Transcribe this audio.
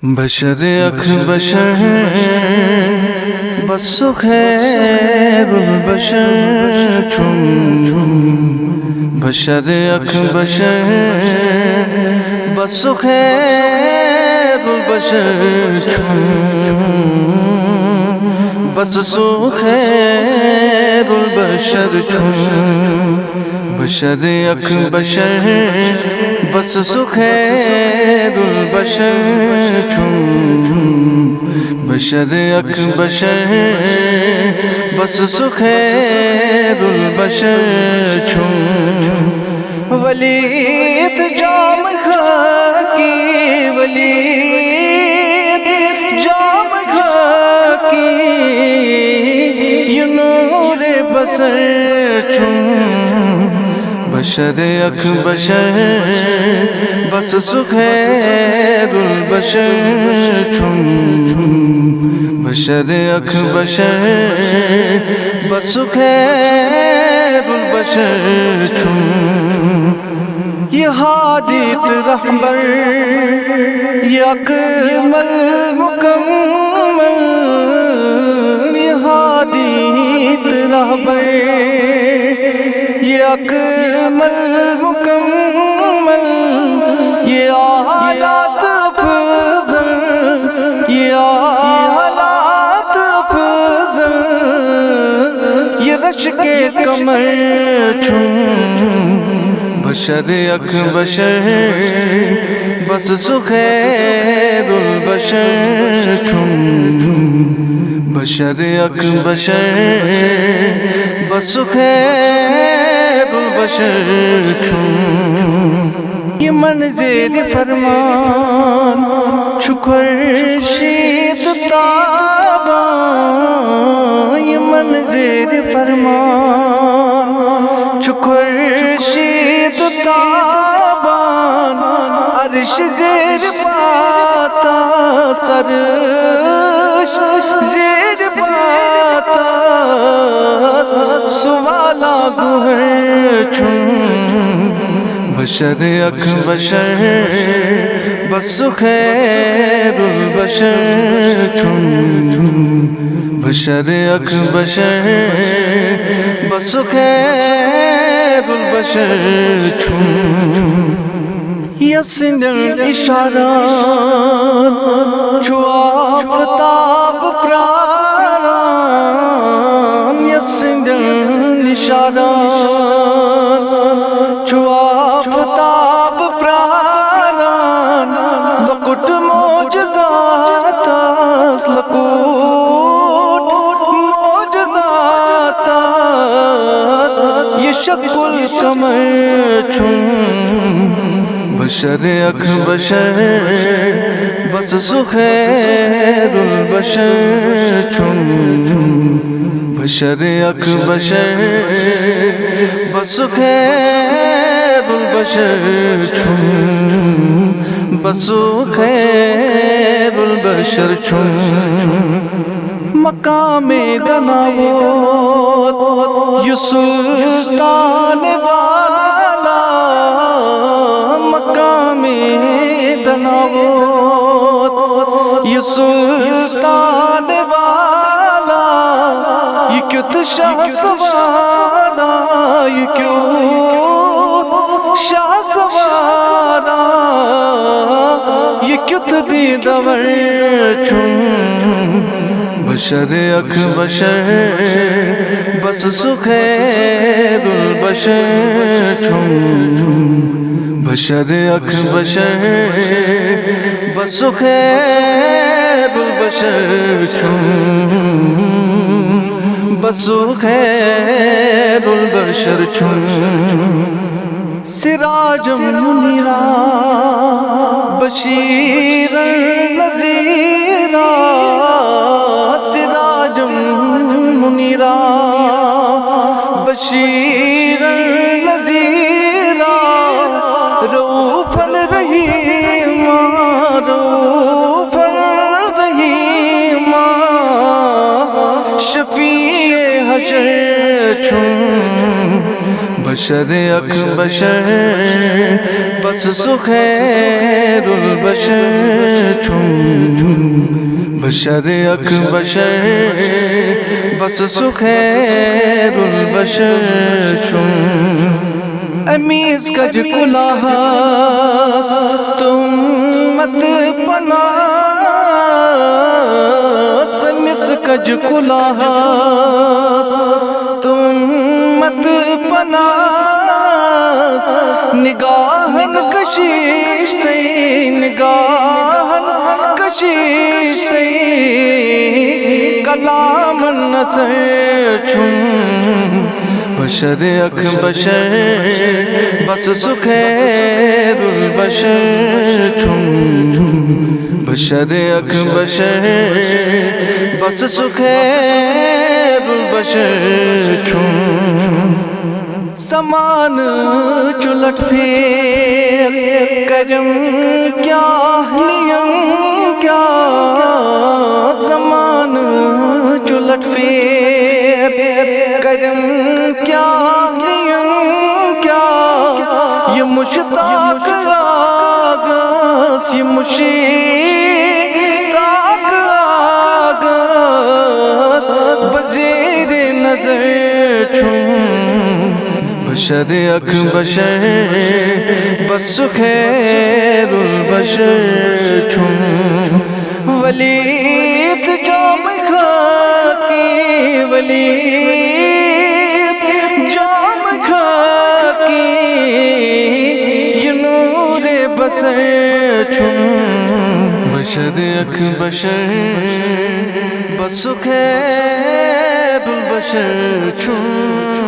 بشر اخ بشر بس خیر البشر چون بشر اخ بشر بس خیر البشر چون بس سو خیر البشر چون بشر اخ بشر بس سو خیر البشر چون بشر اخ بشر بس سو خیر البشر چون ولید جام خاکی ولید جام خاکی یہ نور بصر چون بشر اخ بشر بس سو خیر البشر چون بشر اخ بشر بس سو خیر البشر چون یہ ہادیت رہبر یہ اکمل مکمل یہ ہادیت رہبر یہ اکمل مکمل یہ آلات افضل یہ آلات افضل یہ رش کے کمر چون بشر اخ بشر بس سو خیر البشر چون بشر اخ بشر بس سو خیر البشر چون یہ منظر فرمان چو خورشید تابان یہ منظر فرمان چو خورشید تابان عرش زیر پاتا سرش زیر پاتا سوالا گوہر چون بشر اخ بشر بس خیر البشر چون بشر اخ بشر بس خیر البشر چون یسندر اشارات چو آفتاب پراران یسندر اشارات چو آفتاب پراران لکٹ معجزات لکٹ معجزات یہ شق القمر چون بشر اخ بشر بس سو خیر البشر چون بشر اخ بشر بس خیر البشر چون بس خیر البشر چون مقام دناوت یہ سلطان والا مقام دناوت یہ سلطان والا یہ کیت شاہ سوارا یہ کیت شاہ سوارا یہ کیت دیدور چون بشر اخ بشر بس سو خیر البشر چون بشر اخ بشر بس سو خیر البشر چون بس سو خیر البشر چون سراج منیرا بشیر نذیرا سراج منیرا بشیر نذیرا رؤوفا رحیما رؤوفا رحیما شفیع حشر چون بشر اخ بشر بس سو خیر البشر چون بشر اک بشر بس سخیر البشر چون امیز کج کلاہاس تم مت پناس مس کج کلاہاس تم مت پناس نگاہن کشیش تی نگاہن کشیش تی کلام النصر چون بشر اک بشر بس سخیر البشر چون بشر اک بشر بس سخیر البشر چون سامان چلٹ پھیر کرم کیا نیم کیا زمان چلٹ پھیر کرم کیا نیم کیا یہ مشتاق آگاس یہ مشتاق آگاس بزیر نظر چون بشر اک بشر بس سخیر البشر چون ولید جام خاکی ولید جام خاکی یہ نور بصر چون بشر اک بشر بس سخیر البشر چون